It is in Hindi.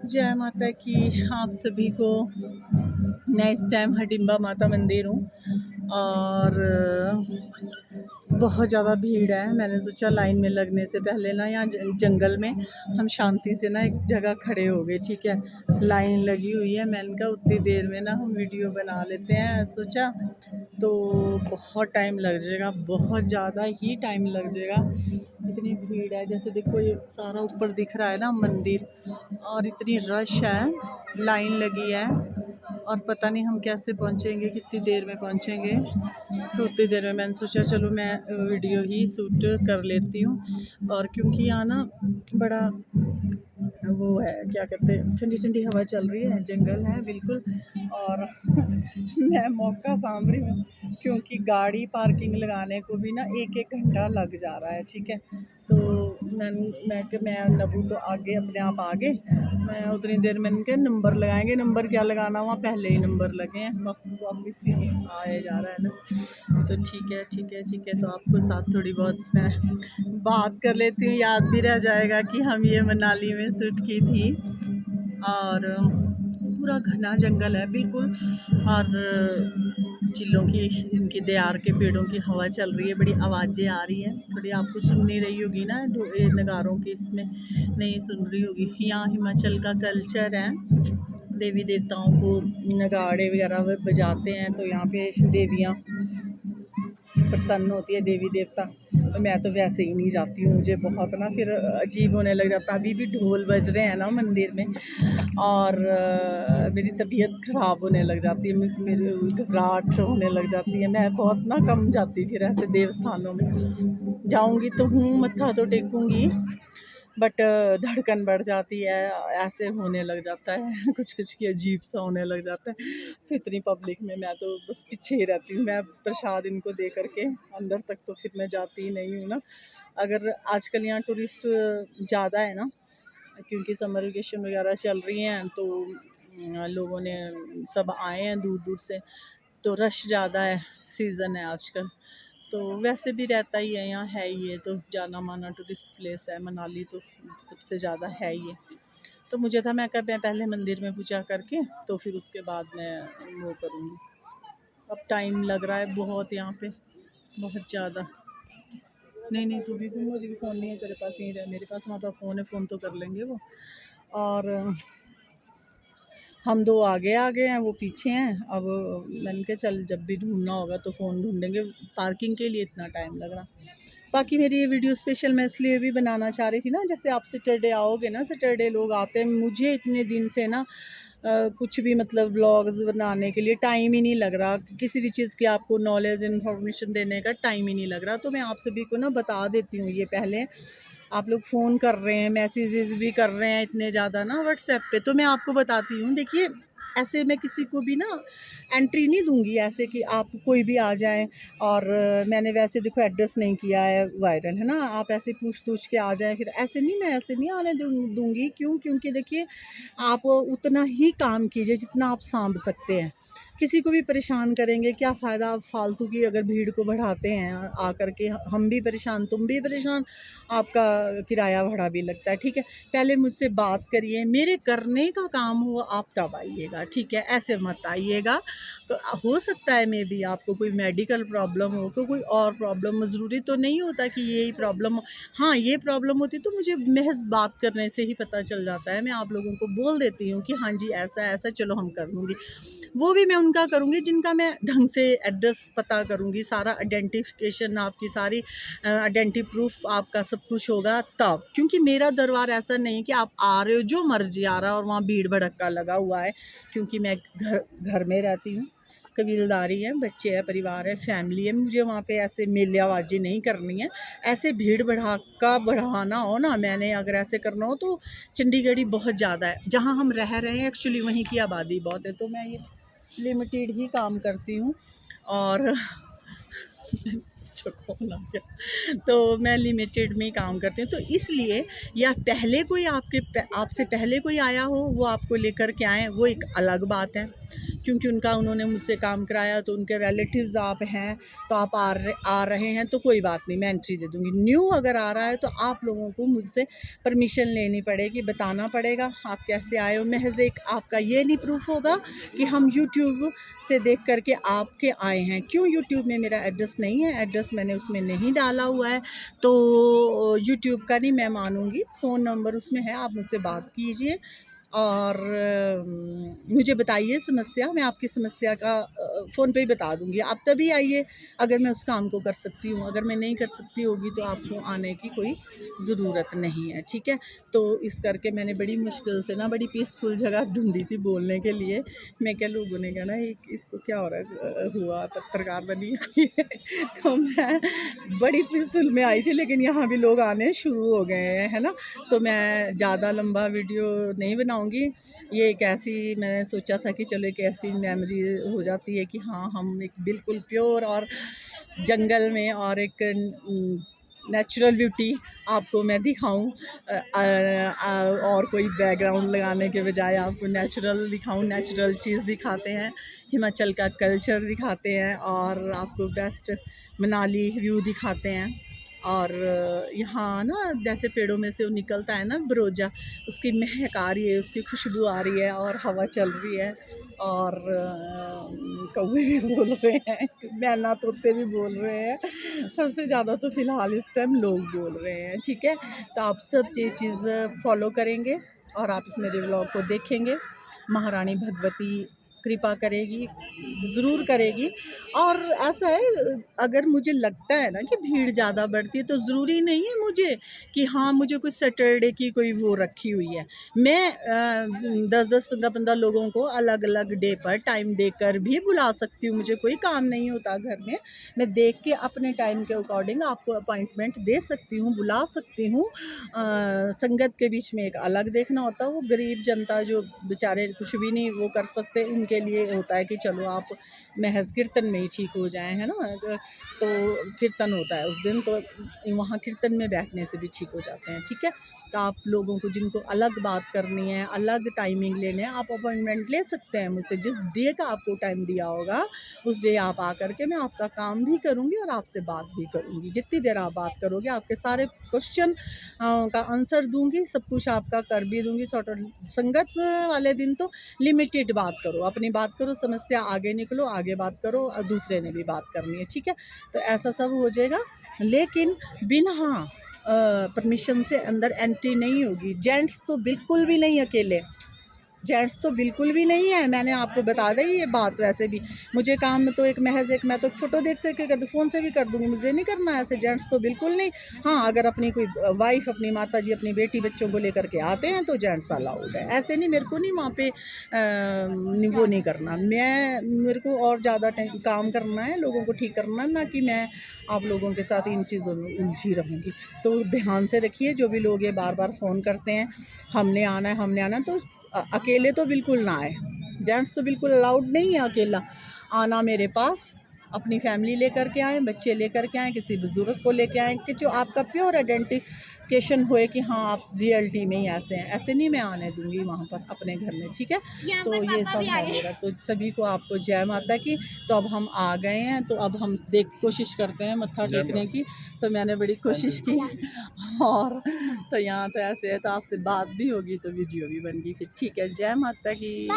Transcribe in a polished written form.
जय माता की। आप सभी को मैं इस टाइम हडिम्बा माता मंदिर हूँ और बहुत ज़्यादा भीड़ है। मैंने सोचा लाइन में लगने से पहले ना यहाँ जंगल में हम शांति से ना एक जगह खड़े हो गए, ठीक है। लाइन लगी हुई है, मैंने कहा उतनी देर में ना हम वीडियो बना लेते हैं। सोचा तो बहुत टाइम लग जाएगा, बहुत ज़्यादा ही टाइम लग जाएगा। इतनी भीड़ है, जैसे देखो ये सारा ऊपर दिख रहा है ना मंदिर, और इतनी रश है, लाइन लगी है और पता नहीं हम कैसे पहुंचेंगे, कितनी देर में पहुंचेंगे। फिर उतनी देर में मैंने सोचा चलो मैं वीडियो ही शूट कर लेती हूँ। और क्योंकि यहाँ ना बड़ा वो है, क्या कहते हैं, ठंडी ठंडी हवा चल रही है, जंगल है बिल्कुल। और मैं मौका सांभ रही हूँ क्योंकि गाड़ी पार्किंग लगाने को भी ना एक एक घंटा लग जा रहा है, ठीक है। तो मैं नबू तो आगे अपने आप आगे, मैं उतनी देर में इनके नंबर लगाएंगे। नंबर क्या लगाना, वहाँ पहले ही नंबर लगे हैं, वापस ही आया जा रहा है ना। तो ठीक है ठीक है ठीक है। तो आपको साथ थोड़ी बहुत मैं बात कर लेती हूँ, याद भी रह जाएगा कि हम ये मनाली में शूट की थी। और पूरा घना जंगल है बिल्कुल, और चिल्लों की, इनकी देयार के पेड़ों की हवा चल रही है, बड़ी आवाज़ें आ रही हैं। थोड़ी आपको सुन नहीं रही होगी ना नगारों की, इसमें नहीं सुन रही होगी। यहाँ हिमाचल का कल्चर है, देवी देवताओं को नगाड़े वगैरह बजाते हैं, तो यहाँ पे देवियाँ प्रसन्न होती है, देवी देवता। तो मैं तो वैसे ही नहीं जाती हूँ, मुझे बहुत ना फिर अजीब होने लग जाता। अभी भी ढोल बज रहे हैं ना मंदिर में, और मेरी तबीयत ख़राब होने लग जाती है, मेरी घबराहट होने लग जाती है। मैं बहुत ना कम जाती फिर ऐसे देव स्थानों में। जाऊँगी तो हूँ, मत्था तो टेकूँगी, बट धड़कन बढ़ जाती है, ऐसे होने लग जाता है कुछ कुछ की अजीब सा होने लग जाता है। फिर इतनी पब्लिक में मैं तो बस पीछे ही रहती हूँ। मैं प्रसाद इनको दे करके अंदर तक तो फिर मैं जाती ही नहीं हूँ ना। अगर आजकल यहाँ टूरिस्ट ज़्यादा है ना, क्योंकि समर वेकेशन वगैरह चल रही हैं, तो लोगों ने सब आए हैं दूर दूर से, तो रश ज़्यादा है, सीज़न है आजकल। तो वैसे भी रहता ही है, यहाँ है ही है, तो जाना माना टूरिस्ट प्लेस है मनाली, तो सबसे ज़्यादा है ही है। तो मुझे था, मैं कब मैं पहले मंदिर में पूजा करके तो फिर उसके बाद मैं वो करूँगी। अब टाइम लग रहा है बहुत यहाँ पे, बहुत ज़्यादा। नहीं नहीं, तू भी घूम, मुझे भी फ़ोन नहीं है तेरे पास, यहीं रह, मेरे पास वहाँ पर फ़ोन है, फ़ोन तो कर लेंगे वो। और हम दो आगे आ गए हैं, वो पीछे हैं। अब मैंने कहा चल जब भी ढूंढना होगा तो फ़ोन ढूंढेंगे, पार्किंग के लिए इतना टाइम लग रहा। बाकी मेरी ये वीडियो स्पेशल मैं इसलिए भी बनाना चाह रही थी ना, जैसे आप सैटरडे आओगे ना, सैटरडे लोग आते हैं, मुझे इतने दिन से ना कुछ भी मतलब व्लॉग्स बनाने के लिए टाइम ही नहीं लग रहा, किसी भी चीज़ की आपको नॉलेज इन्फॉर्मेशन देने का टाइम ही नहीं लग रहा। तो मैं आप सभी को ना बता देती हूँ ये पहले। आप लोग फ़ोन कर रहे हैं, मैसेजेस भी कर रहे हैं इतने ज़्यादा ना व्हाट्सएप पे, तो मैं आपको बताती हूँ। देखिए, ऐसे मैं किसी को भी ना एंट्री नहीं दूंगी ऐसे कि आप कोई भी आ जाए। और मैंने वैसे देखो एड्रेस नहीं किया है वायरल, है ना, आप ऐसे पूछ के आ जाए, फिर ऐसे नहीं, मैं ऐसे नहीं आने दूंगी। क्यों? क्योंकि देखिए, आप उतना ही काम कीजिए जितना आप सांभ सकते हैं। किसी को भी परेशान करेंगे क्या फ़ायदा, फालतू की अगर भीड़ को बढ़ाते हैं आकर के, हम भी परेशान, तुम भी परेशान, आपका किराया भाड़ा भी लगता है, ठीक है। पहले मुझसे बात करिए, मेरे करने का काम हो आप तब आइएगा, ठीक है, ऐसे मत आइएगा। तो हो सकता है मे बी आपको कोई मेडिकल प्रॉब्लम हो, कोई और प्रॉब्लम, ज़रूरी तो नहीं होता कि यही प्रॉब्लम हो। हाँ, ये प्रॉब्लम होती तो मुझे महज बात करने से ही पता चल जाता है, मैं आप लोगों को बोल देती हूँ कि हाँ जी ऐसा ऐसा, चलो हम कर लूँगी। वो भी मैं उनका करूँगी जिनका मैं ढंग से एड्रेस पता करूँगी, सारा आइडेंटिफिकेशन, आपकी सारी आइडेंटिटी प्रूफ आपका सब कुछ होगा तब। क्योंकि मेरा दरबार ऐसा नहीं कि आप आ रहे हो जो मर्जी आ रहा है और वहाँ भीड़ भड़क्का लगा हुआ है। क्योंकि मैं घर में रहती हूँ, कबीलदारी है, बच्चे हैं, परिवार है, फैमिली है, मुझे वहाँ पे ऐसे मेलेबाजी नहीं करनी है। ऐसे भीड़ भड़ाका बढ़ाना हो ना, मैंने अगर ऐसे करना हो तो चंडीगढ़ ही बहुत ज़्यादा है, जहाँ हम रह रहे हैं एक्चुअली वहीं की आबादी बहुत है, तो मैं ये लिमिटेड ही काम करती हूँ। और अच्छा कॉल आ गया। तो मैं लिमिटेड में ही काम करती हूँ, तो इसलिए या पहले कोई आपसे पहले कोई आया हो, वो आपको लेकर के आए, वो एक अलग बात है, क्योंकि उन्होंने मुझसे काम कराया, तो उनके रिलेटिव्स आप हैं, तो आप आ रहे हैं, तो कोई बात नहीं, मैं एंट्री दे दूँगी। न्यू अगर आ रहा है तो आप लोगों को मुझसे परमिशन लेनी पड़ेगी, बताना पड़ेगा आप कैसे आए हो। महज़ एक आपका ये नहीं प्रूफ होगा कि हम यूट्यूब से देख कर के आपके आए हैं। क्यों यूट्यूब में मेरा एड्रेस नहीं है, एड्रेस मैंने उसमें नहीं डाला हुआ है, तो यूट्यूब का नहीं मैं मानूँगी। फ़ोन नंबर उसमें है, आप मुझसे बात कीजिए और मुझे बताइए समस्या, मैं आपकी समस्या का फ़ोन पे ही बता दूँगी। आप तभी आइए अगर मैं उस काम को कर सकती हूँ, अगर मैं नहीं कर सकती होगी तो आपको आने की कोई ज़रूरत नहीं है, ठीक है। तो इस करके मैंने बड़ी मुश्किल से ना बड़ी पीसफुल जगह ढूंढी थी बोलने के लिए। मैं क्या, लोगों ने कहना इसको क्या हो रहा है, हुआ पत्रकार बनी है कोई तो मैं बड़ी पीसफुल में आई थी, लेकिन यहाँ भी लोग आने शुरू हो गए हैं, है ना। तो मैं ज़्यादा लंबा वीडियो नहीं बनाऊँगी। ये एक ऐसी मैंने सोचा था कि चलो एक ऐसी मेमोरी हो जाती है कि हाँ, हम एक बिल्कुल प्योर और जंगल में और एक नेचुरल ब्यूटी आपको मैं दिखाऊं, और कोई बैकग्राउंड लगाने के बजाय आपको नेचुरल दिखाऊं, नेचुरल चीज़ दिखाते हैं, हिमाचल का कल्चर दिखाते हैं और आपको बेस्ट मनाली व्यू दिखाते हैं। और यहाँ ना जैसे पेड़ों में से वो निकलता है ना बरोजा, उसकी महक आ रही है, उसकी खुशबू आ रही है और हवा चल रही है और कौवे भी बोल रहे हैं, मैना तोते भी बोल रहे हैं, सबसे ज़्यादा तो फ़िलहाल इस टाइम लोग बोल रहे हैं, ठीक है। तो आप सब ये चीज़ फॉलो करेंगे और आप इस मेरे व्लॉग को देखेंगे, महारानी भगवती कृपा करेगी, ज़रूर करेगी। और ऐसा है, अगर मुझे लगता है ना कि भीड़ ज़्यादा बढ़ती है, तो ज़रूरी नहीं है मुझे कि हाँ, मुझे कुछ सैटरडे की कोई वो रखी हुई है। मैं 10-10, 15-15 लोगों को अलग अलग डे पर टाइम देकर भी बुला सकती हूँ, मुझे कोई काम नहीं होता घर में। मैं देख के अपने टाइम के अकॉर्डिंग आपको अपॉइंटमेंट दे सकती हूँ, बुला सकती हूँ। संगत के बीच में एक अलग देखना होता है, वो गरीब जनता जो बेचारे कुछ भी नहीं वो कर सकते, उनके लिए होता है कि चलो आप महज़ कीर्तन में ही ठीक हो जाएँ, है ना। तो कीर्तन होता है उस दिन, तो वहाँ कीर्तन में बैठने से भी ठीक हो जाते हैं, ठीक है। तो आप लोगों को जिनको अलग बात करनी है, अलग टाइमिंग लेने हैं, आप अपॉइंटमेंट ले सकते हैं मुझसे। जिस डे का आपको टाइम दिया होगा उस डे आप आकर के मैं आपका काम भी करूँगी और आपसे बात भी करूँगी। जितनी देर आप बात करोगे, आपके सारे क्वेश्चन का आंसर दूँगी, सब कुछ आपका कर भी दूँगी सॉर्ट ऑफ। संगत वाले दिन तो लिमिटेड बात करो, अपनी बात करो, समस्या आगे निकलो, आगे बात करो और दूसरे ने भी बात करनी है, ठीक है। तो ऐसा सब हो जाएगा, लेकिन बिना परमिशन से अंदर एंट्री नहीं होगी। जेंट्स तो बिल्कुल भी नहीं अकेले, जेंट्स तो बिल्कुल भी नहीं है, मैंने आपको बता दी ये बात। वैसे भी मुझे काम में तो एक महज़ एक, मैं तो फ़ोटो देख सके कर फ़ोन से भी कर दूँगी, मुझे नहीं करना है ऐसे। जेंट्स तो बिल्कुल नहीं। हाँ, अगर अपनी कोई वाइफ़, अपनी माता जी, अपनी बेटी बच्चों को लेकर के आते हैं तो जेंट्स अलाउड है। ऐसे नहीं, मेरे को नहीं वहाँ पे वो नहीं करना, मेरे को और ज़्यादा काम करना है, लोगों को ठीक करना है, ना कि मैं आप लोगों के साथ इन चीज़ों में उलझी रहूँगी। तो ध्यान से रखिए, जो भी लोग ये बार-बार फ़ोन करते हैं, हमने आना है, हमने आना है, तो अकेले तो बिल्कुल ना आए। जेंट्स तो बिल्कुल अलाउड नहीं है अकेला आना मेरे पास। अपनी फैमिली लेकर के आएँ, बच्चे लेकर के आएँ, किसी बुज़ुर्ग को लेके आएँ कि जो आपका प्योर आइडेंटिफ़िकेशन होए कि हाँ, आप रियलिटी में ही ऐसे हैं। ऐसे नहीं मैं आने दूँगी वहाँ पर अपने घर में, ठीक है? तो ये सब है मेरा। तो सभी को आपको जय माता की। तो अब हम आ गए हैं, तो अब हम कोशिश करते हैं मत्था टेकने की। तो मैंने बड़ी कोशिश की और तो यहाँ तो ऐसे है, तो आपसे बात भी होगी तो वीडियो भी बन गई फिर, ठीक है। जय माता की।